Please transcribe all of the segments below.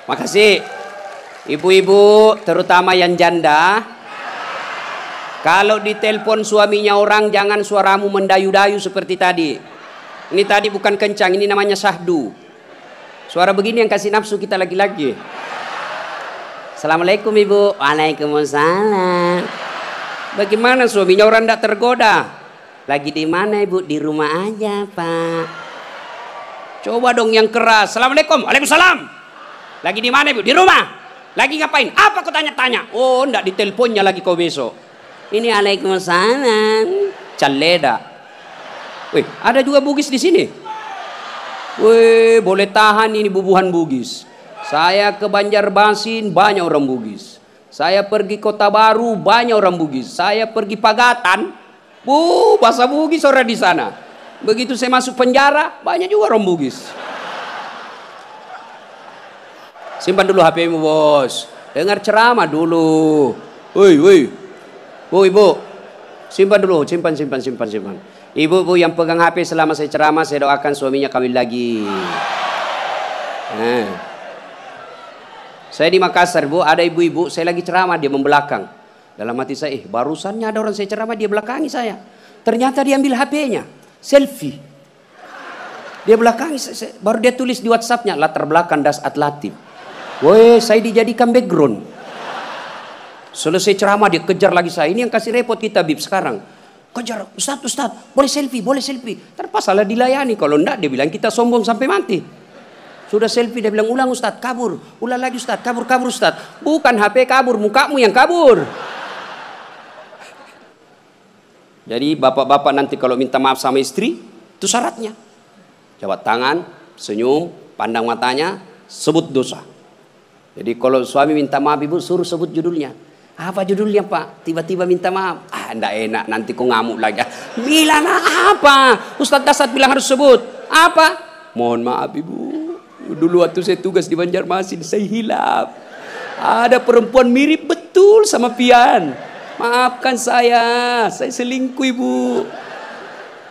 Makasih. Ibu-ibu, terutama yang janda, kalau ditelepon suaminya orang, jangan suaramu mendayu-dayu seperti tadi. Ini tadi bukan kencang, ini namanya syahdu. Suara begini yang kasih nafsu kita lagi-lagi. Assalamualaikum ibu. Waalaikumsalam. Bagaimana suaminya orang tidak tergoda? Lagi di mana ibu? Di rumah aja pak. Coba dong yang keras. Assalamualaikum. Waalaikumsalam. Lagi di mana ibu? Di rumah. Lagi ngapain? Apa kau tanya-tanya? Oh, ndak diteleponnya lagi kau besok. Ini Waalaikumsalam. Caleda. Wih, ada juga Bugis di sini. Wih, boleh tahan ini bubuhan Bugis. Saya ke Banjarmasin banyak orang Bugis. Saya pergi Kota Baru banyak orang Bugis. Saya pergi Pagatan, bahasa Bugis orang di sana. Begitu saya masuk penjara banyak juga orang Bugis. Simpan dulu HP-mu bos. Dengar ceramah dulu. Woi. Bu, ibu. Simpan dulu. Simpan. Ibu yang pegang HP selama saya ceramah, saya doakan suaminya kawin lagi. Nah. Saya di Makassar bu, ada ibu-ibu, saya lagi ceramah, dia membelakang. Dalam hati saya, barusannya ada orang saya ceramah, dia belakangi saya. Ternyata dia ambil HP-nya, selfie. Dia belakangi, baru dia tulis di WhatsApp-nya, latar belakang das atlatif. Woi, saya dijadikan background. Selesai ceramah dia kejar lagi saya. Ini yang kasih repot kita Bib sekarang. Kejar, Ustaz, boleh selfie. Terpasalah dilayani. Kalau enggak dia bilang kita sombong sampai mati. Sudah selfie dia bilang ulang Ustaz, kabur. Ulang lagi Ustaz, kabur Ustaz. Bukan HP kabur, mukamu yang kabur. Jadi bapak-bapak nanti kalau minta maaf sama istri, itu syaratnya. Jabat tangan, senyum, pandang matanya, sebut dosa. Jadi kalau suami minta maaf ibu, suruh sebut judulnya. Apa judulnya pak? Tiba-tiba minta maaf. Enggak enak, nanti kau ngamuk lagi. Bilang apa? Ustaz Dasat bilang harus sebut. Apa? Mohon maaf ibu. Dulu waktu saya tugas di Banjarmasin, saya hilaf. Ada perempuan mirip betul sama Pian. Maafkan saya selingkuh ibu.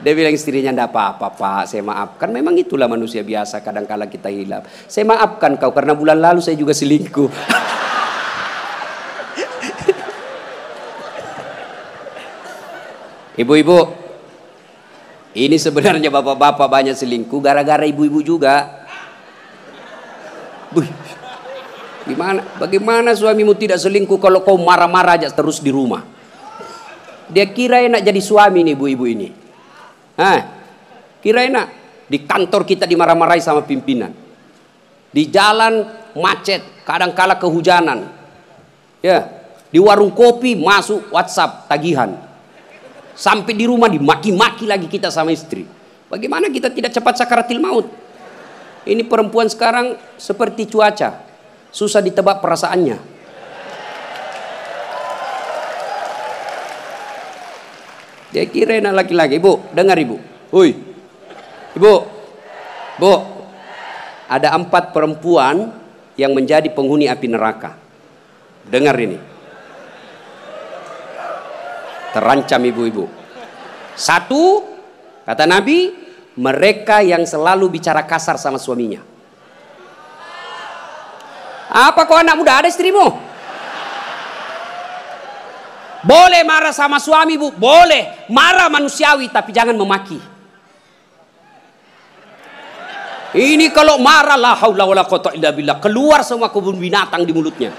Dia bilang istrinya, enggak apa-apa pak, saya maafkan. Memang itulah manusia biasa, kadang-kala kita hilaf. Saya maafkan kau karena bulan lalu saya juga selingkuh. Ibu-ibu, ini sebenarnya bapak-bapak banyak selingkuh gara-gara ibu-ibu juga. Bagaimana suamimu tidak selingkuh kalau kau marah-marah aja terus di rumah? Dia kira enak jadi suami nih ibu-ibu ini. Kira enak. Di kantor kita dimarah-marahi sama pimpinan. Di jalan macet, kadang-kala kehujanan. Ya, di warung kopi masuk WhatsApp tagihan. Sampai di rumah dimaki-maki lagi kita sama istri. Bagaimana kita tidak cepat sakaratil maut? Ini perempuan sekarang seperti cuaca, susah ditebak perasaannya. Dia kira enak laki-laki. Ibu, dengar ibu. Hui, ibu, bu, ada 4 perempuan yang menjadi penghuni api neraka. Dengar ini. Terancam ibu-ibu. 1, kata Nabi, mereka yang selalu bicara kasar sama suaminya. Apa kau anak muda ada istrimu? Boleh marah sama suami bu, boleh marah manusiawi, tapi jangan memaki. Ini kalau marah la haula wala quwata illa billah, keluar semua kebun binatang di mulutnya.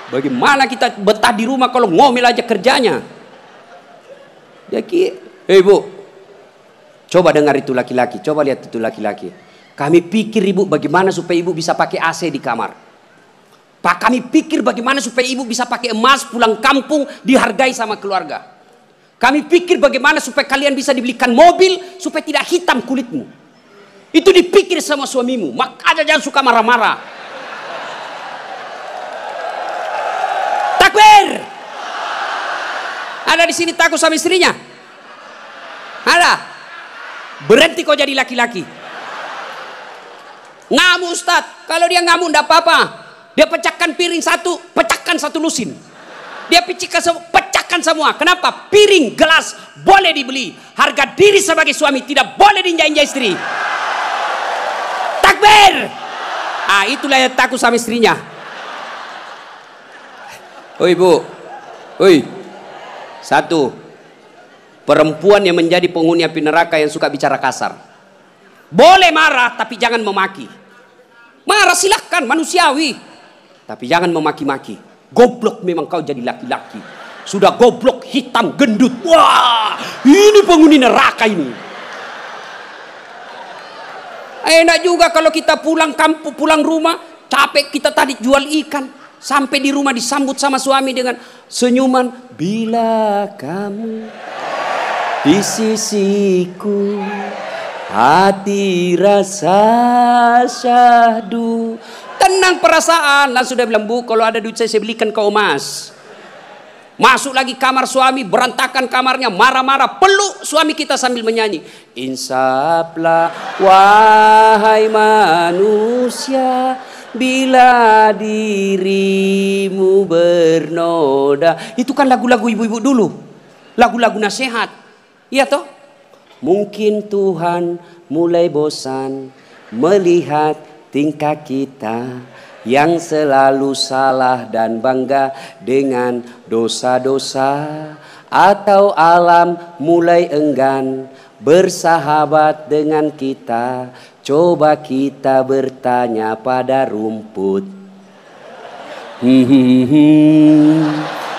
Bagaimana kita betah di rumah kalau ngomel aja kerjanya? Jadi, bu, coba dengar itu laki-laki, coba lihat itu laki-laki. Kami pikir ibu bagaimana supaya ibu bisa pakai AC di kamar. Pak, kami pikir bagaimana supaya ibu bisa pakai emas pulang kampung dihargai sama keluarga. Kami pikir bagaimana supaya kalian bisa dibelikan mobil supaya tidak hitam kulitmu. Itu dipikir sama suamimu. Makanya jangan suka marah-marah. Takbir. Ada di sini takut sama istrinya? Ada. Berhenti kau jadi laki-laki. Ngamuk Ustaz. Kalau dia ngamuk enggak apa-apa. Dia pecahkan piring satu, pecahkan satu lusin. Dia pecahkan semua. Kenapa? Piring, gelas boleh dibeli. Harga diri sebagai suami tidak boleh diinjak-injak istri. Takbir. Itulah yang takut sama istrinya. Oi bu, oi. Satu, perempuan yang menjadi penghuni api neraka yang suka bicara kasar. Boleh marah tapi jangan memaki. Marah silahkan, manusiawi. Tapi jangan memaki-maki. Goblok memang kau jadi laki-laki. Sudah goblok, hitam, gendut. Wah, ini penghuni neraka ini. Enak juga kalau kita pulang kampung, pulang rumah, capek kita tadi jual ikan. Sampai di rumah disambut sama suami dengan senyuman. Bila kamu di sisiku, hati rasa syahdu. Tenang perasaan. Langsung dia bilang, bu kalau ada duit saya belikan kau emas. Masuk lagi kamar suami, berantakan kamarnya, marah-marah, peluk suami kita sambil menyanyi. Insaplah wahai manusia, bila dirimu bernoda. Itu kan lagu-lagu ibu-ibu dulu, lagu-lagu nasihat, iya toh? Mungkin Tuhan mulai bosan melihat tingkah kita yang selalu salah dan bangga dengan dosa-dosa, atau alam mulai enggan bersahabat dengan kita. Coba kita bertanya pada rumput.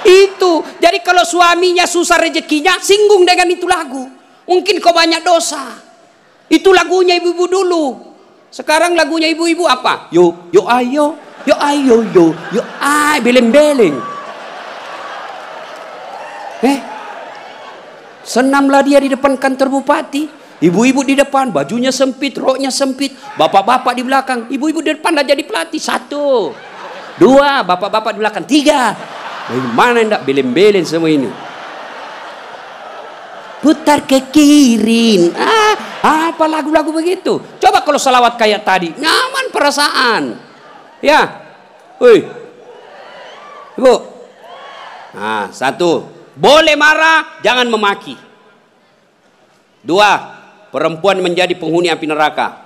Itu. Jadi kalau suaminya susah rezekinya, singgung dengan itu lagu. Mungkin kau banyak dosa. Itu lagunya ibu-ibu dulu. Sekarang lagunya ibu-ibu apa? Yo, yo ayo, yo ayo, yo ay, beleng-beleng. Senamlah dia di depan kantor bupati. Ibu-ibu di depan, bajunya sempit, roknya sempit. Bapak-bapak di belakang. Ibu-ibu di depan lah jadi pelatih. 1, 2, bapak-bapak di belakang. 3. Mana enggak beleng-beleng semua ini? Putar ke kiri. Apa lagu-lagu begitu? Coba kalau salawat kayak tadi, nyaman perasaan. Ya, woi, ibu. Nah, 1, boleh marah, jangan memaki. 2, perempuan menjadi penghuni api neraka.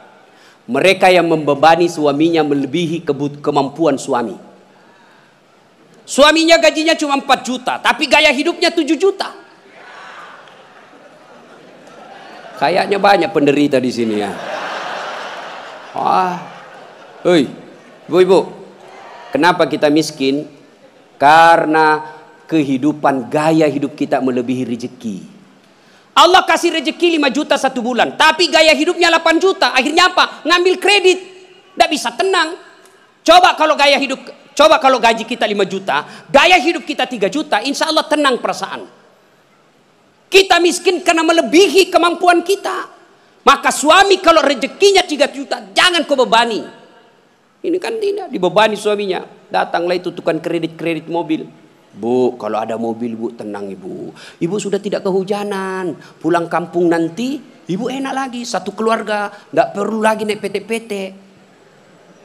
Mereka yang membebani suaminya melebihi kemampuan suami. Suaminya gajinya cuma 4 juta, tapi gaya hidupnya 7 juta. Kayaknya banyak penderita di sini ya. Hei, ibu-ibu, kenapa kita miskin? Karena kehidupan, gaya hidup kita melebihi rezeki. Allah kasih rezeki 5 juta 1 bulan, tapi gaya hidupnya 8 juta. Akhirnya apa? Ngambil kredit, tidak bisa tenang. Coba kalau gaji kita 5 juta, gaya hidup kita 3 juta, insya Allah tenang perasaan. Kita miskin karena melebihi kemampuan kita. Maka suami kalau rezekinya 3 juta, jangan kau bebani. Ini kan tidak dibebani suaminya. Datanglah itu tukang kredit mobil. Bu, kalau ada mobil bu, tenang ibu. Ibu sudah tidak kehujanan. Pulang kampung nanti, ibu enak lagi. Satu keluarga, nggak perlu lagi naik PT-PT.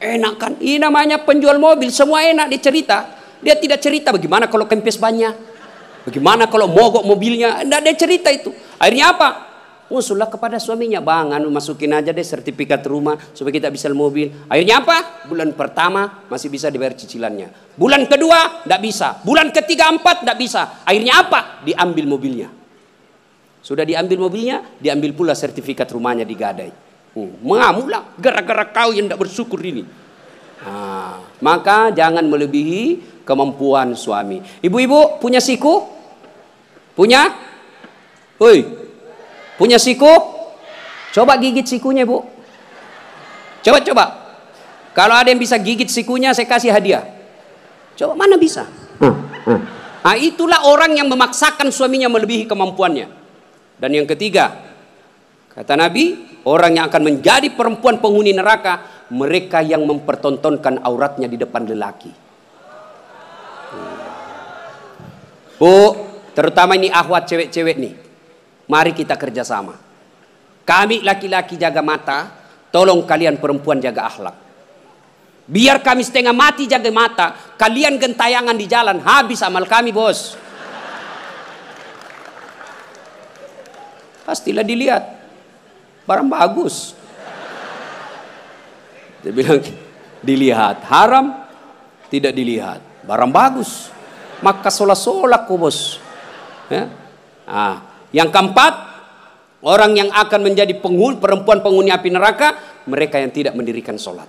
Enak kan? Ini namanya penjual mobil, semua enak dia cerita. Dia tidak cerita bagaimana kalau kempes banyak. Bagaimana kalau mogok mobilnya? Tidak ada cerita itu. Akhirnya apa? Usullah kepada suaminya, bang, masukin aja deh sertifikat rumah supaya kita bisa mobil. Akhirnya apa? Bulan pertama masih bisa dibayar cicilannya. Bulan kedua tidak bisa. Bulan ketiga, 4 tidak bisa. Akhirnya apa? Diambil mobilnya. Sudah diambil mobilnya, diambil pula sertifikat rumahnya digadai. Mengamuklah gara-gara kau yang tidak bersyukur ini. Maka jangan melebihi kemampuan suami. Ibu-ibu punya siku? Punya? Hoi, punya siku? Coba gigit sikunya bu. Coba. Kalau ada yang bisa gigit sikunya, saya kasih hadiah. Coba, mana bisa? Itulah orang yang memaksakan suaminya melebihi kemampuannya. Dan yang ketiga, kata Nabi, orang yang akan menjadi perempuan penghuni neraka, mereka yang mempertontonkan auratnya di depan lelaki. Bu, terutama ini akhwat cewek-cewek nih. Mari kita kerjasama. Kami laki-laki jaga mata, tolong kalian perempuan jaga akhlak. Biar kami setengah mati jaga mata, kalian gentayangan di jalan, habis amal kami bos. Pastilah dilihat, barang bagus. Dia bilang, dilihat. Haram tidak dilihat. Barang bagus, maka solak-solak kok bos. Ya? Yang keempat, orang yang akan menjadi perempuan penghuni api neraka, mereka yang tidak mendirikan sholat.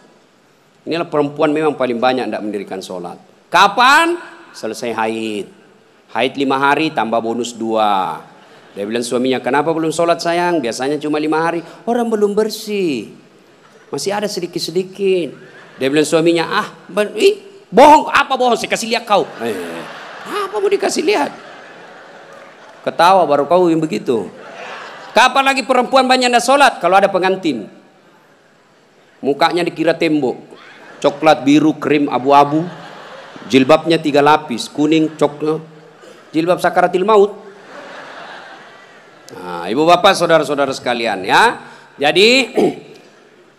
Inilah perempuan memang paling banyak tidak mendirikan sholat. Kapan? Selesai haid. Haid 5 hari tambah bonus 2. Dia bilang suaminya, kenapa belum sholat sayang? Biasanya cuma 5 hari. Orang belum bersih, masih ada sedikit-sedikit. Dia bilang suaminya, bohong. Apa bohong? Saya kasih lihat kau. Apa mau dikasih lihat? Ketawa baru kau yang begitu. Kapan lagi perempuan banyak tidak sholat? Kalau ada pengantin, mukanya dikira tembok, coklat, biru, krim, abu-abu, jilbabnya 3 lapis, kuning, coklat, jilbab sakaratil maut. Ibu bapak saudara-saudara sekalian ya. Jadi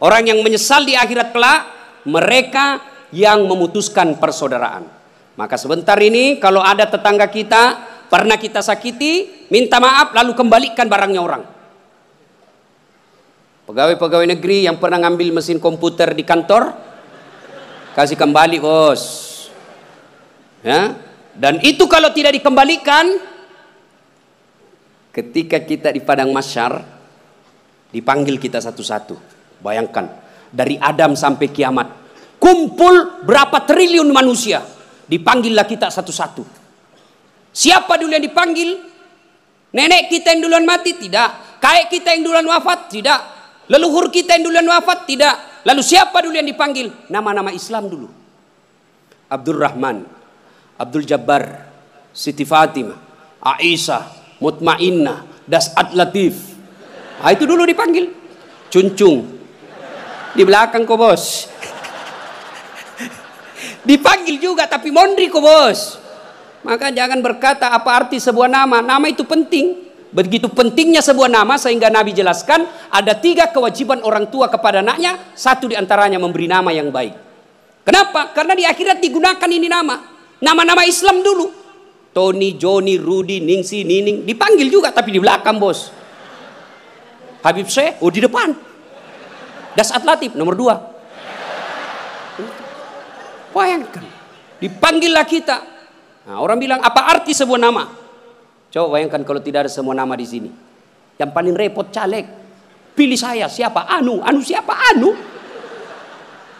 orang yang menyesal di akhirat kelak, mereka yang memutuskan persaudaraan. Maka sebentar ini kalau ada tetangga kita pernah kita sakiti, minta maaf lalu kembalikan barangnya orang. Pegawai-pegawai negeri yang pernah ngambil mesin komputer di kantor, kasih kembali bos. Ya? Dan itu kalau tidak dikembalikan, ketika kita di padang mahsyar, dipanggil kita satu-satu. Bayangkan, dari Adam sampai kiamat, kumpul berapa triliun manusia, dipanggillah kita satu-satu. Siapa dulu yang dipanggil? Nenek kita yang duluan mati? Tidak. Kakek kita yang duluan wafat? Tidak. Leluhur kita yang duluan wafat? Tidak. Lalu siapa dulu yang dipanggil? Nama-nama Islam dulu. Abdurrahman, Abdul Jabbar, Siti Fatimah, Aisyah, Mutmainnah, Das'at Latif. Itu dulu dipanggil. Cuncung. Di belakang kok bos. Dipanggil juga tapi mondri kok bos. Maka jangan berkata apa arti sebuah nama. Nama itu penting. Begitu pentingnya sebuah nama sehingga Nabi jelaskan ada 3 kewajiban orang tua kepada anaknya. 1 diantaranya memberi nama yang baik. Kenapa? Karena di akhirat digunakan ini nama. Nama-nama Islam dulu. Tony, Joni, Rudy, Ningsi, Nining. Dipanggil juga tapi di belakang bos. Habib Syekh, di depan. Das'at Latif nomor 2. Bayangkan. Dipanggillah kita. Orang bilang apa arti sebuah nama? Coba bayangkan kalau tidak ada semua nama di sini. Yang paling repot caleg. Pilih saya siapa? Anu siapa? Anu.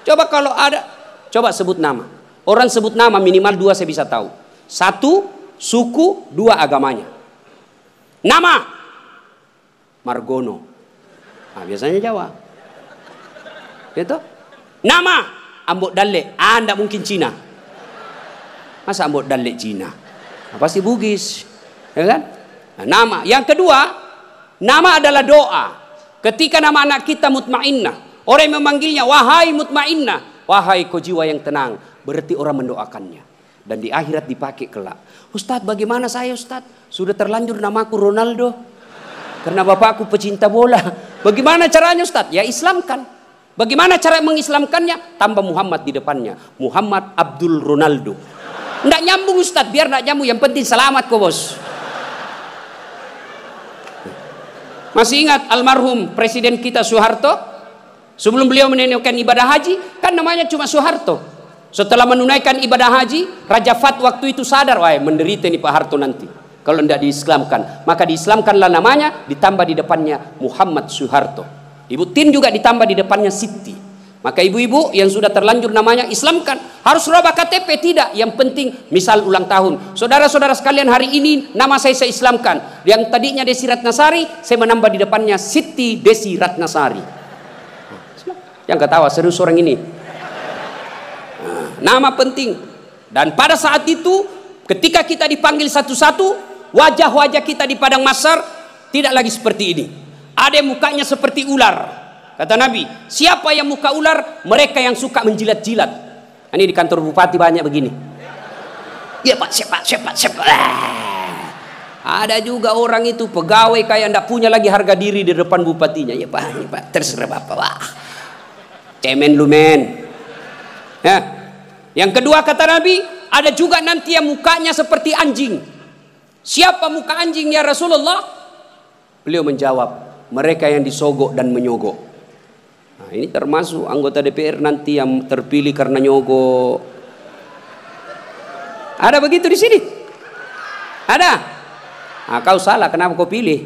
Coba kalau ada, coba sebut nama. Orang sebut nama minimal 2 saya bisa tahu. 1 suku, 2 agamanya. Nama Margono. Biasanya Jawa. Gitu? Nama Ambok Dalle. Anda mungkin Cina. Masa Ambok Dalle Cina? Pasti Bugis. Ya kan? Nama. Yang kedua, nama adalah doa. Ketika nama anak kita Mutmainnah, orang yang memanggilnya wahai Mutmainnah, wahai kau jiwa yang tenang, berarti orang mendoakannya. Dan di akhirat dipakai kelak. Ustadz, bagaimana saya Ustadz? Sudah terlanjur namaku Ronaldo. Karena bapakku pecinta bola. Bagaimana caranya Ustadz? Ya Islamkan. Bagaimana cara mengislamkannya? Tambah Muhammad di depannya. Muhammad Abdul Ronaldo. Nggak nyambung Ustadz, biar nggak nyambung. Yang penting selamat kok bos. Masih ingat almarhum Presiden kita Soeharto? Sebelum beliau menunaikan ibadah haji, kan namanya cuma Soeharto. Setelah menunaikan ibadah haji, Raja Fat waktu itu sadar, wah menderita ini Pak Harto nanti. Kalau tidak diislamkan, maka diislamkanlah namanya, ditambah di depannya Muhammad Soeharto. Ibu Tin juga ditambah di depannya Siti. Maka ibu-ibu yang sudah terlanjur namanya islamkan. Harus rubah KTP tidak. Yang penting misal ulang tahun. Saudara-saudara sekalian, hari ini nama saya islamkan. Yang tadinya Desi Ratnasari, saya menambah di depannya Siti Desi Ratnasari. Yang ketawa serius orang ini. Nama penting. Dan pada saat itu ketika kita dipanggil satu-satu, wajah-wajah kita di padang mahsyar tidak lagi seperti ini. Ada yang mukanya seperti ular. Kata Nabi, siapa yang muka ular? Mereka yang suka menjilat-jilat. Ini di kantor bupati banyak begini. Ya Pak, siapa. Ada juga orang itu pegawai kayak ndak punya lagi harga diri di depan bupatinya. Ya Pak, terserah Bapak. Wah. Cemen lu men. Ya. Yang kedua kata Nabi, ada juga nanti yang mukanya seperti anjing. Siapa muka anjing ya Rasulullah? Beliau menjawab, mereka yang disogok dan menyogok. Nah, ini termasuk anggota DPR nanti yang terpilih karena nyogok. Ada begitu di sini? Ada? Nah, kau salah, kenapa kau pilih?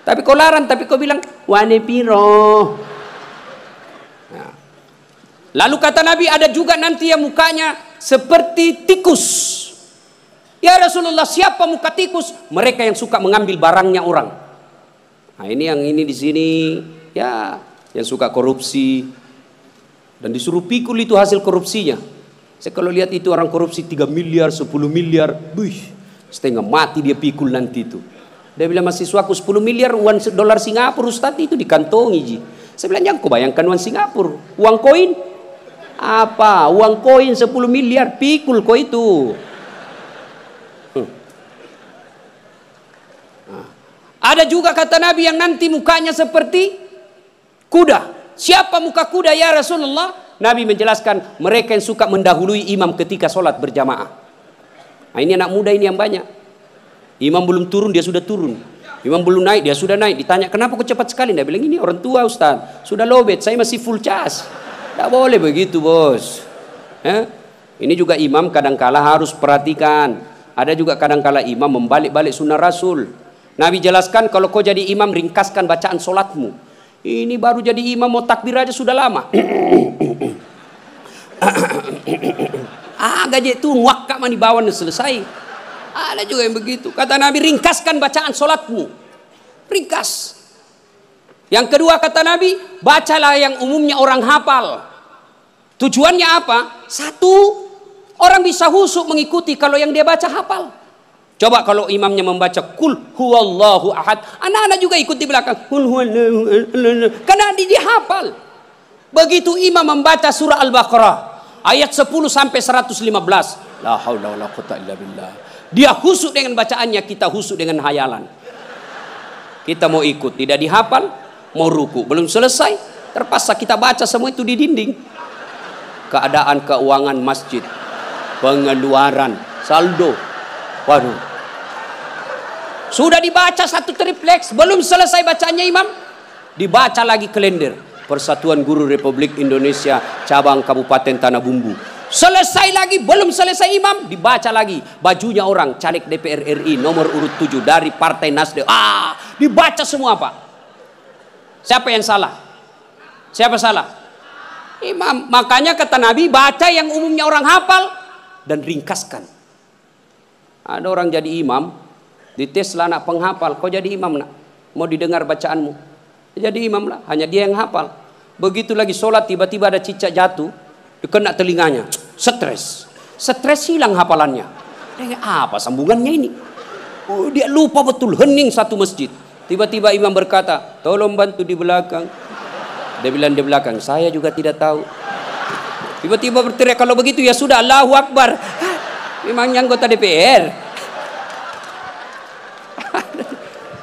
Tapi kau larang, tapi kau bilang wane piro. Nah. Lalu kata Nabi, ada juga nanti yang mukanya seperti tikus. Ya Rasulullah, siapa muka tikus? Mereka yang suka mengambil barangnya orang. Nah, ini yang ini di sini ya, yang suka korupsi dan disuruh pikul itu hasil korupsinya. Saya kalau lihat itu orang korupsi 3 miliar, 10 miliar, setengah mati dia pikul nanti itu. Dia bilang mahasiswaku 10 miliar uang dolar Singapura Ustaz itu dikantongi ji. Saya bilang jangan kau bayangkan uang Singapura, uang koin. Apa? Uang koin 10 miliar pikul kau itu. Ada juga kata Nabi yang nanti mukanya seperti kuda. Siapa muka kuda ya Rasulullah? Nabi menjelaskan mereka yang suka mendahului imam ketika sholat berjamaah. Nah, ini anak muda ini yang banyak. Imam belum turun dia sudah turun. Imam belum naik dia sudah naik. Ditanya kenapa kok cepat sekali? Dia bilang ini orang tua Ustaz. Sudah lowbat, saya masih full charge. Tidak boleh begitu bos. Ini juga imam kadangkala harus perhatikan. Ada juga kadangkala imam membalik-balik sunnah Rasul. Nabi jelaskan kalau kau jadi imam ringkaskan bacaan solatmu. Ini baru jadi imam mau takbir aja sudah lama. Gaji itu wakak mani bawan selesai. Ada juga yang begitu. Kata Nabi ringkaskan bacaan solatmu. Ringkas. Yang kedua kata Nabi, bacalah yang umumnya orang hafal. Tujuannya apa? Satu, orang bisa husuk mengikuti kalau yang dia baca hafal. Coba kalau imamnya membaca kul huwallahu ahad, anak-anak juga ikut di belakang. Kul huwallahu ahad. Karena dia hafal. Begitu imam membaca surah Al-Baqarah ayat 10 sampai 115. La haula wala quwwata illa billah. Dia husuk dengan bacaannya, kita husuk dengan hayalan. Kita mau ikut, tidak dihafal, mau ruku, belum selesai, terpaksa kita baca semua itu di dinding. Keadaan keuangan masjid, pengeluaran, saldo. Waduh. Sudah dibaca satu tripleks, belum selesai bacanya imam, dibaca lagi kalender Persatuan Guru Republik Indonesia cabang Kabupaten Tanah Bumbu. Selesai lagi, belum selesai imam, dibaca lagi bajunya orang caleg DPR RI nomor urut 7 dari Partai Nasdem. Dibaca semua Pak. Siapa yang salah? Siapa salah? Imam. Makanya kata Nabi, baca yang umumnya orang hafal dan ringkaskan. Ada orang jadi imam, dites lah anak penghafal, kau jadi imam nak, mau didengar bacaanmu, jadi imam lah, hanya dia yang hafal. Begitu lagi sholat tiba-tiba ada cicak jatuh, kena telinganya, stres hilang hafalannya. Apa sambungannya ini? Dia lupa betul, hening satu masjid. Tiba-tiba imam berkata, tolong bantu di belakang. Dia bilang di belakang, saya juga tidak tahu. Tiba-tiba berteriak, kalau begitu ya sudah, Allahu Akbar. Memangnya anggota DPR.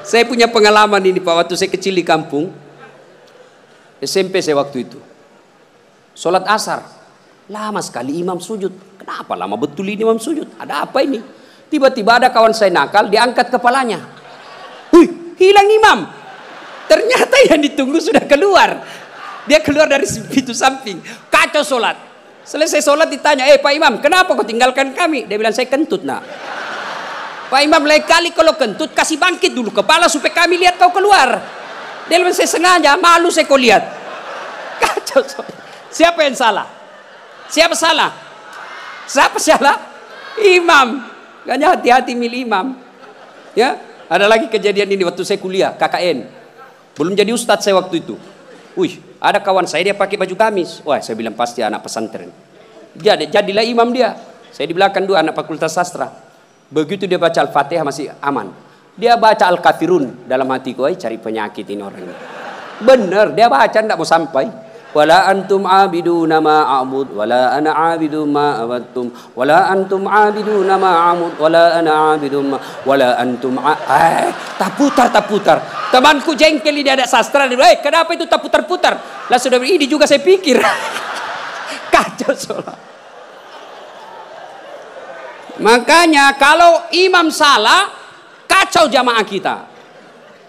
Saya punya pengalaman ini Pak, waktu saya kecil di kampung SMP saya waktu itu sholat asar lama sekali imam sujud. Kenapa lama betul ini imam sujud? Ada apa ini? Tiba-tiba ada kawan saya nakal, diangkat kepalanya. Hilang imam. Ternyata yang ditunggu sudah keluar. Dia keluar dari pintu samping. Kacau sholat. Selesai sholat ditanya, Pak Imam, kenapa kau tinggalkan kami? Dia bilang, saya kentut nak. Pak Imam, lain kali kalau kentut kasih bangkit dulu kepala supaya kami lihat kau keluar. Dia bilang, saya sengaja, malu saya kau lihat. Kacau sholat. Siapa yang salah? Siapa salah? Siapa salah? Imam. Makanya hati-hati milih imam. Ya, ada lagi kejadian ini waktu saya kuliah KKN. Belum jadi ustadz saya waktu itu. Ada kawan saya dia pakai baju gamis. Wah, saya bilang pasti anak pesantren. Jadilah imam dia. Saya di belakang dua anak fakultas sastra. Begitu dia baca Al-Fatihah masih aman. Dia baca Al-Kafirun dalam hatiku, cari penyakit ini orang ini. Benar, dia baca enggak mau sampai. Wala antum abiduna ma a'bud wala ana abidu ma abattum wala antum abiduna ma a'bud wala ana abidu ma wala antum tak putar. Temanku jengkel ini ada sastra, kenapa itu tak putar-putar? Lah sudah ini juga saya pikir. Kacau sholat. Makanya kalau imam salah, kacau jamaah kita.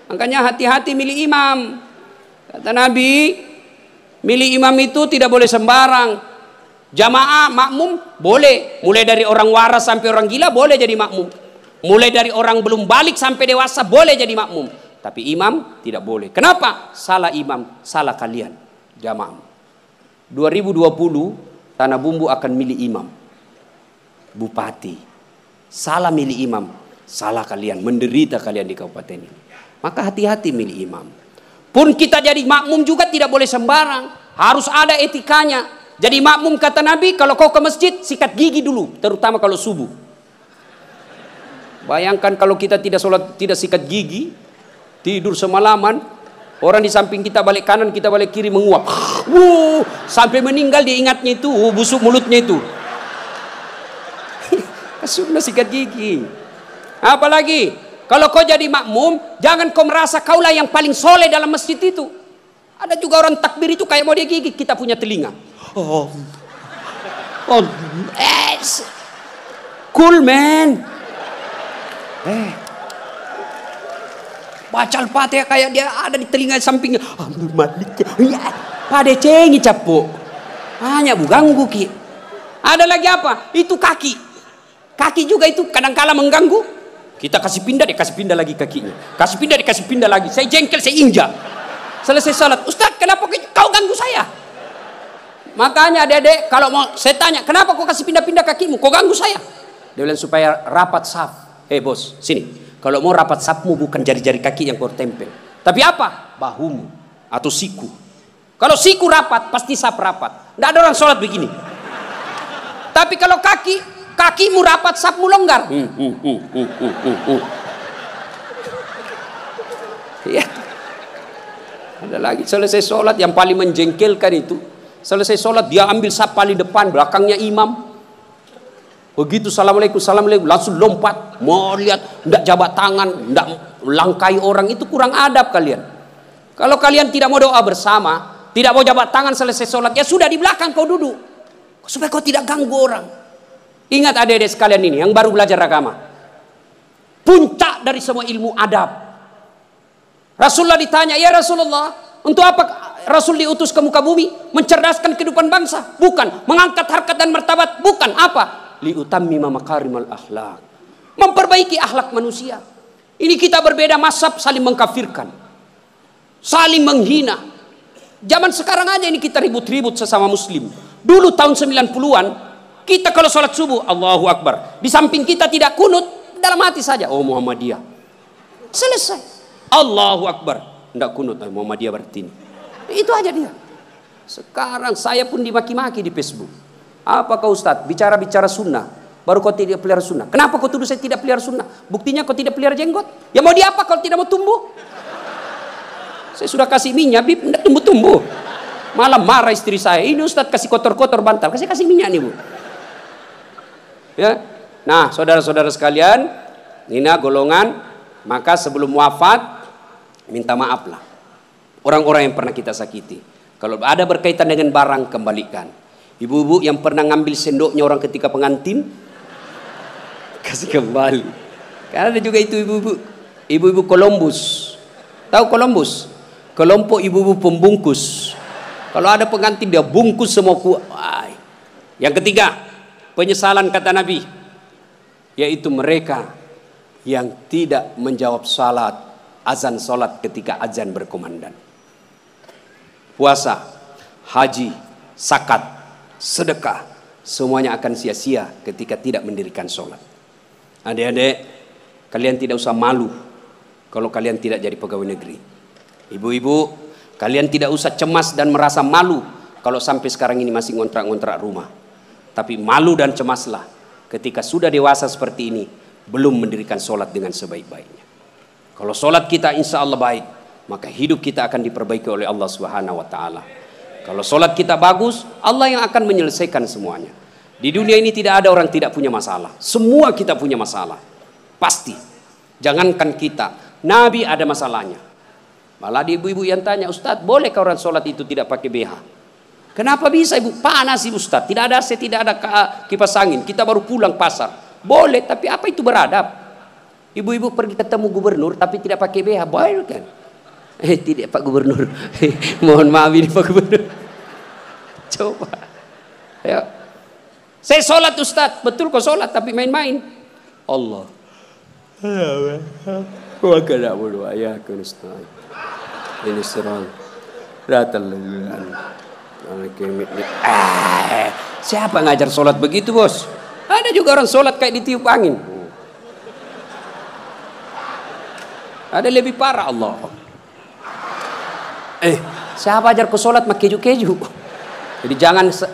Makanya hati-hati milih imam. Kata Nabi, Milih imam itu tidak boleh sembarang. Jamaah makmum boleh, mulai dari orang waras sampai orang gila boleh jadi makmum. Mulai dari orang belum balik sampai dewasa boleh jadi makmum. Tapi imam tidak boleh. Kenapa? Salah imam, salah kalian. Jamaah. 2020 Tanah Bumbu akan milih imam. Bupati. Salah milih imam, salah kalian, menderita kalian di kabupaten ini. Maka hati-hati milih imam. Pun kita jadi makmum juga tidak boleh sembarang. Harus ada etikanya. Jadi makmum kata Nabi, kalau kau ke masjid, sikat gigi dulu. Terutama kalau subuh. Bayangkan kalau kita tidak sholat, tidak sikat gigi, tidur semalaman, orang di samping kita balik kanan, kita balik kiri menguap. Sampai meninggal dia ingatnya itu, busuk mulutnya itu. Sunnah sikat gigi. Apalagi kalau kau jadi makmum, jangan kau merasa kaulah yang paling soleh dalam masjid itu. Ada juga orang takbir itu kayak mau dia gigit, kita punya telinga. Cool man. Baca Al-Fatihah kayak dia ada di telinga sampingnya. Pada cengi capuk. Hanya ganggu ki. Ada lagi apa? Itu kaki. Kaki juga itu kadang-kala mengganggu. Kita kasih pindah, dia kasih pindah lagi kakinya. Kasih pindah, dia kasih pindah lagi. Saya jengkel, saya injak. Selesai salat, Ustaz, kenapa kau ganggu saya? Makanya adik-adik, kalau mau saya tanya, kenapa kau kasih pindah-pindah kakimu? Kau ganggu saya? Dia bilang supaya rapat saf. Bos, sini. Kalau mau rapat safmu bukan jari-jari kaki yang kau tempel. Tapi apa? Bahumu atau siku. Kalau siku rapat, pasti saf rapat. Tidak ada orang sholat begini. Tapi kalau kakimu rapat, safmu longgar. Ya. Ada lagi selesai sholat yang paling menjengkelkan itu. Selesai sholat dia ambil saf paling depan, belakangnya imam. Begitu assalamualaikum, assalamualaikum, langsung lompat. Mau lihat, tidak jabat tangan, tidak langkai orang, itu kurang adab kalian. Kalau kalian tidak mau doa bersama, tidak mau jabat tangan selesai sholat, ya sudah di belakang kau duduk. Supaya kau tidak ganggu orang. Ingat adik-adik sekalian ini yang baru belajar agama. Puncak dari semua ilmu adab. Rasulullah ditanya, ya Rasulullah, untuk apa Rasul diutus ke muka bumi? Mencerdaskan kehidupan bangsa? Bukan. Mengangkat harkat dan martabat? Bukan. Apa? Liutammima makarimal akhlak. Memperbaiki akhlak manusia. Ini kita berbeda mazhab, saling mengkafirkan. Saling menghina. Zaman sekarang aja ini kita ribut-ribut sesama muslim. Dulu tahun 90-an, kita kalau sholat subuh, Allahu Akbar. Di samping kita tidak kunut, dalam hati saja, oh Muhammadiyah. Selesai. Allahu Akbar. Tidak kunut, Muhammadiyah berarti ini. Itu aja dia. Sekarang saya pun dimaki-maki di Facebook. Apa kau Ustaz? Bicara-bicara sunnah. Baru kau tidak pelihara sunnah. Kenapa kau tuduh saya tidak pelihara sunnah? Buktinya kau tidak pelihara jenggot. Ya mau diapa kalau tidak mau tumbuh? Saya sudah kasih minyak, Bib, tidak tumbuh-tumbuh. Malah marah istri saya. Ini Ustaz kasih kotor-kotor bantal. Kasih minyak nih Bu. Ya. Nah, saudara-saudara sekalian, ini golongan, maka sebelum wafat minta maaf lah. Orang-orang yang pernah kita sakiti. Kalau ada berkaitan dengan barang, kembalikan. Ibu-ibu yang pernah ngambil sendoknya orang ketika pengantin, kasih kembali. Karena ada juga itu ibu-ibu. Ibu-ibu Columbus. Tahu Columbus? Kelompok ibu-ibu pembungkus. Kalau ada pengantin dia bungkus semua kuah. Yang ketiga, penyesalan kata Nabi, yaitu mereka yang tidak menjawab salat, azan salat ketika azan berkumandang. Puasa, haji, zakat, sedekah, semuanya akan sia-sia ketika tidak mendirikan sholat. Adik-adik, kalian tidak usah malu kalau kalian tidak jadi pegawai negeri. Ibu-ibu, kalian tidak usah cemas dan merasa malu kalau sampai sekarang ini masih ngontrak-ngontrak rumah. Tapi malu dan cemaslah ketika sudah dewasa seperti ini belum mendirikan sholat dengan sebaik-baiknya. Kalau sholat kita insya Allah baik, maka hidup kita akan diperbaiki oleh Allah Subhanahu wa Ta'ala. Kalau sholat kita bagus, Allah yang akan menyelesaikan semuanya. Di dunia ini tidak ada orang tidak punya masalah. Semua kita punya masalah. Pasti. Jangankan kita, Nabi ada masalahnya. Malah di ibu-ibu yang tanya, Ustadz, bolehkah orang sholat itu tidak pakai BH? Kenapa bisa ibu? Panas ibu Ustadz. Tidak ada AC, tidak ada kipas angin. Kita baru pulang pasar. Boleh, tapi apa itu beradab? Ibu-ibu pergi ketemu gubernur tapi tidak pakai BH. Boleh kan? Tidak Pak Gubernur. Mohon maaf ini Pak Gubernur. Coba. Ya. Saya sholat Ustaz, betul kok sholat tapi main-main. Allah. Wa kana wulu ayakum Ustaz. Ini serang. Siapa ngajar sholat begitu bos? Ada juga orang sholat kayak ditiup angin. Ada lebih parah Allah. Siapa ajar ke sholat mak keju-keju? Jadi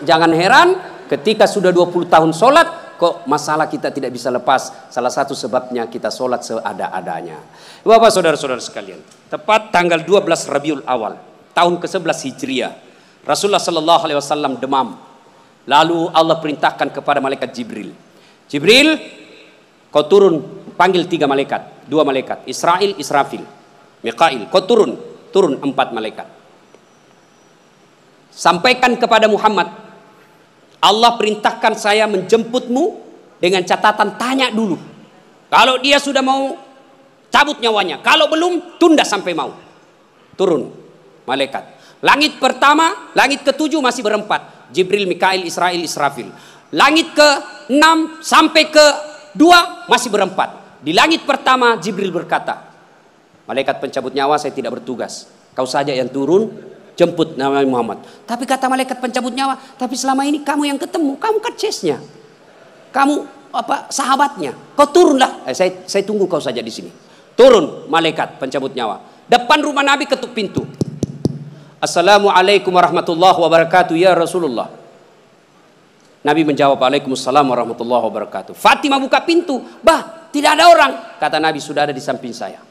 jangan heran ketika sudah 20 tahun sholat kok masalah kita tidak bisa lepas. Salah satu sebabnya kita sholat seada-adanya. Bapak saudara-saudara sekalian, tepat tanggal 12 Rabiul Awal tahun ke-11 Hijriah, Rasulullah sallallahu alaihi wasallam demam. Lalu Allah perintahkan kepada malaikat Jibril. Jibril, kau turun panggil 3 malaikat, 2 malaikat, Israil, Israfil, Mikail. Kau turun 4 malaikat. Sampaikan kepada Muhammad, Allah perintahkan saya menjemputmu dengan catatan tanya dulu. Kalau dia sudah mau cabut nyawanya, kalau belum tunda sampai mau. Turun malaikat. Langit pertama, langit ke-7 masih berempat. Jibril, Mikail, Israil, Israfil. Langit ke-6 sampai ke-2 masih berempat. Di langit pertama Jibril berkata, malaikat pencabut nyawa saya tidak bertugas. Kau saja yang turun jemput Nabi Muhammad. Tapi kata malaikat pencabut nyawa, tapi selama ini kamu yang ketemu, kamu kan chase-nya. Kamu sahabatnya. Kau turunlah. Saya tunggu kau saja di sini. Turun malaikat pencabut nyawa. Depan rumah Nabi ketuk pintu. Assalamualaikum warahmatullahi wabarakatuh ya Rasulullah. Nabi menjawab, Waalaikumsalam warahmatullahi wabarakatuh. Fatimah buka pintu. Bah, tidak ada orang. Kata Nabi, sudah ada di samping saya.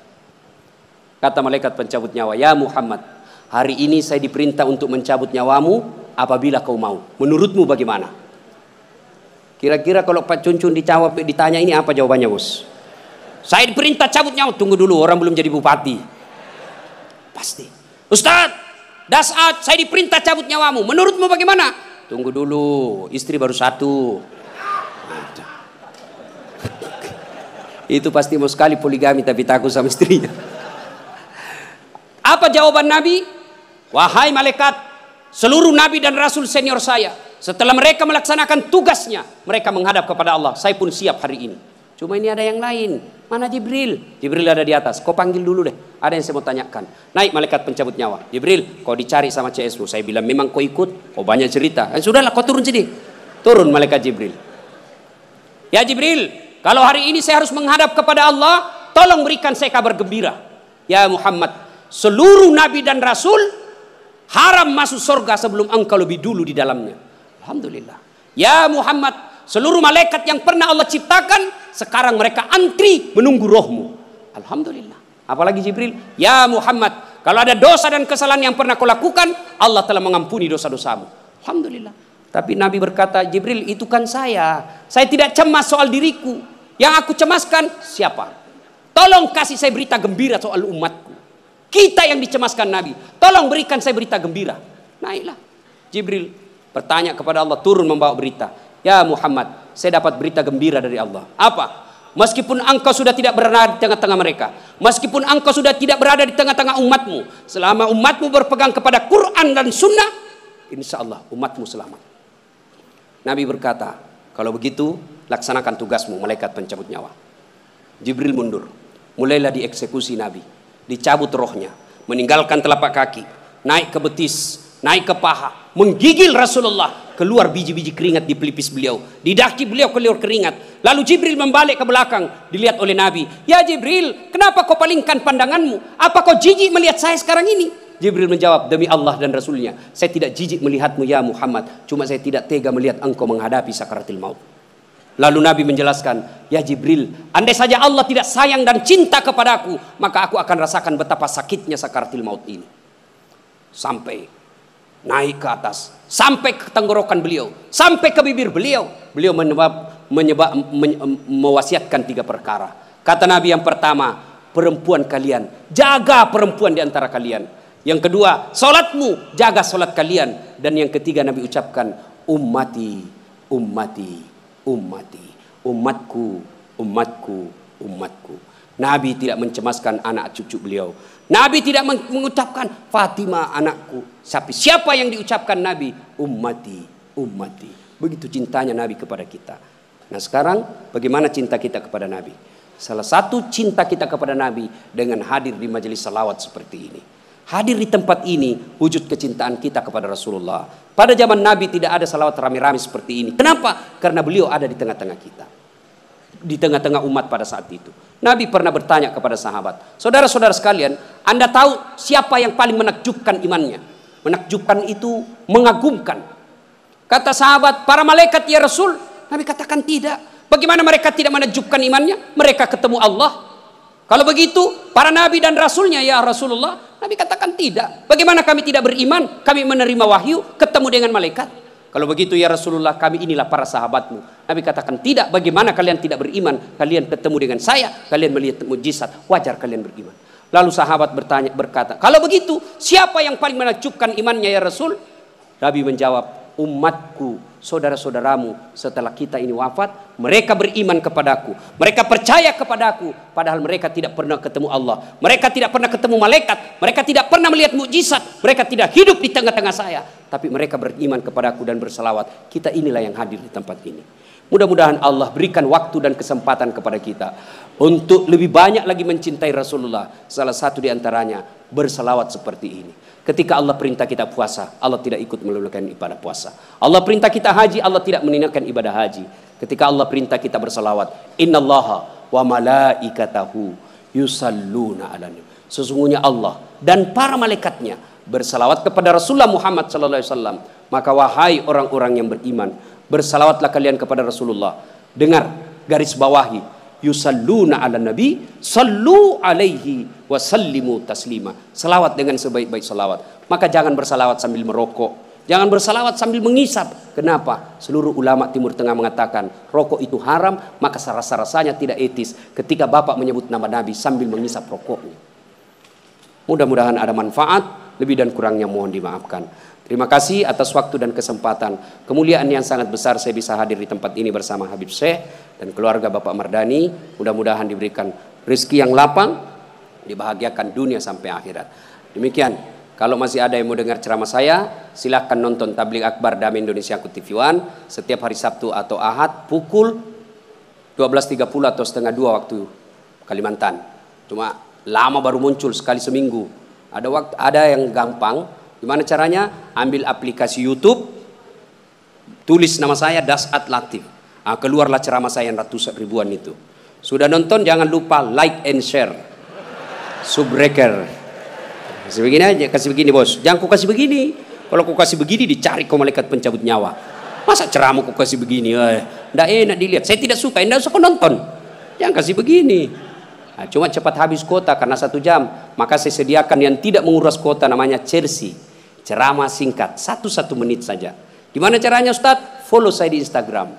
Kata malaikat pencabut nyawa, ya Muhammad, hari ini saya diperintah untuk mencabut nyawamu apabila kau mau. Menurutmu bagaimana? Kira-kira kalau Pak Cuncun ditanya ini apa jawabannya bos? Saya diperintah cabut nyawa. Tunggu dulu, orang belum jadi bupati. Pasti. Ustaz, Dasat, saya diperintah cabut nyawamu. Menurutmu bagaimana? Tunggu dulu, istri baru 1. Itu pasti mau sekali poligami tapi takut sama istrinya. Apa jawaban Nabi? Wahai malaikat, seluruh nabi dan rasul senior saya, setelah mereka melaksanakan tugasnya, mereka menghadap kepada Allah. Saya pun siap hari ini. Cuma ini ada yang lain. Mana Jibril? Jibril ada di atas. Kau panggil dulu deh. Ada yang saya mau tanyakan. Naik malaikat pencabut nyawa. Jibril, kau dicari sama CSU. Saya bilang memang kau ikut. Kau banyak cerita. Sudahlah, kau turun sini. Turun malaikat Jibril. Ya Jibril, kalau hari ini saya harus menghadap kepada Allah, tolong berikan saya kabar gembira. Ya Muhammad, seluruh nabi dan rasul haram masuk surga sebelum engkau lebih dulu di dalamnya. Alhamdulillah. Ya Muhammad, seluruh malaikat yang pernah Allah ciptakan sekarang mereka antri menunggu rohmu. Alhamdulillah. Apalagi Jibril, ya Muhammad, kalau ada dosa dan kesalahan yang pernah kau lakukan, Allah telah mengampuni dosa-dosamu. Alhamdulillah. Tapi Nabi berkata, Jibril, itu kan saya tidak cemas soal diriku. Yang aku cemaskan siapa? Tolong kasih saya berita gembira soal umatku. Kita yang dicemaskan Nabi. Tolong berikan saya berita gembira. Naiklah Jibril bertanya kepada Allah, turun membawa berita. Ya Muhammad, saya dapat berita gembira dari Allah. Apa? Meskipun engkau sudah tidak berada di tengah-tengah mereka, meskipun engkau sudah tidak berada di tengah-tengah umatmu, selama umatmu berpegang kepada Quran dan Sunnah, insya Allah umatmu selamat. Nabi berkata, kalau begitu laksanakan tugasmu malaikat pencabut nyawa. Jibril mundur. Mulailah dieksekusi Nabi. Dicabut rohnya, meninggalkan telapak kaki, naik ke betis, naik ke paha, menggigil Rasulullah. Keluar biji-biji keringat di pelipis beliau, di daki beliau keluar keringat. Lalu Jibril membalik ke belakang, dilihat oleh Nabi. Ya Jibril, kenapa kau palingkan pandanganmu? Apa kau jijik melihat saya sekarang ini? Jibril menjawab, demi Allah dan Rasulnya, saya tidak jijik melihatmu ya Muhammad. Cuma saya tidak tega melihat engkau menghadapi sakaratil maut. Lalu Nabi menjelaskan, ya Jibril, andai saja Allah tidak sayang dan cinta kepadaku, maka aku akan rasakan betapa sakitnya sakaratil maut ini. Sampai naik ke atas, sampai ke tenggorokan beliau, sampai ke bibir beliau. Beliau mewasiatkan 3 perkara. Kata Nabi, yang pertama, perempuan kalian, jaga perempuan di antara kalian. Yang kedua, solatmu, jaga solat kalian. Dan yang ketiga Nabi ucapkan, ummati, ummati, ummati, umatku, umatku, umatku. Nabi tidak mencemaskan anak cucu beliau. Nabi tidak mengucapkan Fatimah anakku. Siapa yang diucapkan Nabi? Ummati, ummati. Begitu cintanya Nabi kepada kita. Nah sekarang bagaimana cinta kita kepada Nabi? Salah satu cinta kita kepada Nabi dengan hadir di majelis salawat seperti ini. Hadir di tempat ini wujud kecintaan kita kepada Rasulullah. Pada zaman Nabi tidak ada salawat rame-rame seperti ini. Kenapa? Karena beliau ada di tengah-tengah kita. Di tengah-tengah umat pada saat itu. Nabi pernah bertanya kepada sahabat, saudara-saudara sekalian, Anda tahu siapa yang paling menakjubkan imannya? Menakjubkan itu mengagumkan. Kata sahabat, para malaikat ya Rasul. Nabi katakan tidak. Bagaimana mereka tidak menakjubkan imannya? Mereka ketemu Allah. Kalau begitu, para nabi dan rasulnya ya Rasulullah. Nabi katakan tidak. Bagaimana kami tidak beriman? Kami menerima wahyu, ketemu dengan malaikat. Kalau begitu ya Rasulullah, kami inilah para sahabatmu. Nabi katakan tidak. Bagaimana kalian tidak beriman? Kalian ketemu dengan saya, kalian melihat mujizat, wajar kalian beriman. Lalu sahabat berkata, kalau begitu siapa yang paling menakjubkan imannya ya Rasul? Nabi menjawab, umatku, saudara-saudaramu setelah kita ini wafat, mereka beriman kepadaku, mereka percaya kepadaku, padahal mereka tidak pernah ketemu Allah, mereka tidak pernah ketemu malaikat, mereka tidak pernah melihat mukjizat, mereka tidak hidup di tengah-tengah saya, tapi mereka beriman kepadaku dan berselawat. Kita inilah yang hadir di tempat ini. Mudah-mudahan Allah berikan waktu dan kesempatan kepada kita untuk lebih banyak lagi mencintai Rasulullah. Salah satu di antaranya berselawat seperti ini. Ketika Allah perintah kita puasa, Allah tidak ikut menunaikan ibadah puasa. Allah perintah kita haji, Allah tidak menunaikan ibadah haji. Ketika Allah perintah kita berselawat, innallaha wa malaikatahu yusalluna 'alan nabi. Sesungguhnya Allah dan para malaikatnya berselawat kepada Rasulullah Muhammad sallallahu alaihi wasallam. Maka wahai orang-orang yang beriman, berselawatlah kalian kepada Rasulullah. Dengar, garis bawahi, yusalluna 'alan nabi, sallu alaihi wa sallimu taslima. Selawat dengan sebaik-baik selawat. Maka jangan berselawat sambil merokok, jangan berselawat sambil mengisap. Kenapa? Seluruh ulama Timur Tengah mengatakan rokok itu haram, maka rasa-rasanya tidak etis ketika Bapak menyebut nama Nabi sambil mengisap rokoknya. Mudah-mudahan ada manfaat, lebih dan kurangnya mohon dimaafkan. Terima kasih atas waktu dan kesempatan. Kemuliaan yang sangat besar saya bisa hadir di tempat ini bersama Habib Syekh dan keluarga Bapak Mardani. Mudah-mudahan diberikan rezeki yang lapang, dibahagiakan dunia sampai akhirat. Demikian, kalau masih ada yang mau dengar ceramah saya, silahkan nonton Tabligh Akbar Damai Indonesia TV One setiap hari Sabtu atau Ahad pukul 12.30 atau setengah 2 waktu Kalimantan. Cuma lama baru muncul sekali seminggu. Ada yang gampang. Gimana caranya? Ambil aplikasi YouTube, tulis nama saya Dasat Latif. Keluarlah ceramah saya yang ratusan ribuan itu. Sudah nonton, jangan lupa like and share. Subbreaker. Kasih begini aja, kasih begini bos. Jangan ku kasih begini. Kalau ku kasih begini dicari kau malaikat pencabut nyawa. Masa ceramah ku kasih begini? Nggak enak dilihat. Saya tidak suka. Nggak usah kau nonton. Jangan kasih begini. Nah, cuma cepat habis kuota karena 1 jam. Maka saya sediakan yang tidak menguras kuota, namanya Chelsea. Ceramah singkat 1 menit saja. Gimana caranya Ustadz? Follow saya di Instagram.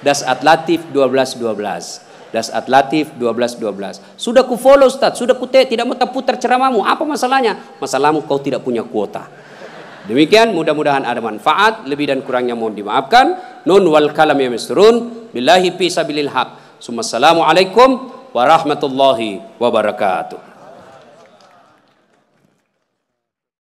Dasat Latif 1212. Dasat Latif 1212. Sudah ku follow Ustadz, sudah ku tidak mau putar ceramahmu. Apa masalahnya? Masalahmu kau tidak punya kuota. Demikian, mudah-mudahan ada manfaat. Lebih dan kurangnya mohon dimaafkan. Nun wal kalam ya misrun. Billahi fi sabilil haq. Assalamualaikum warahmatullahi wabarakatuh.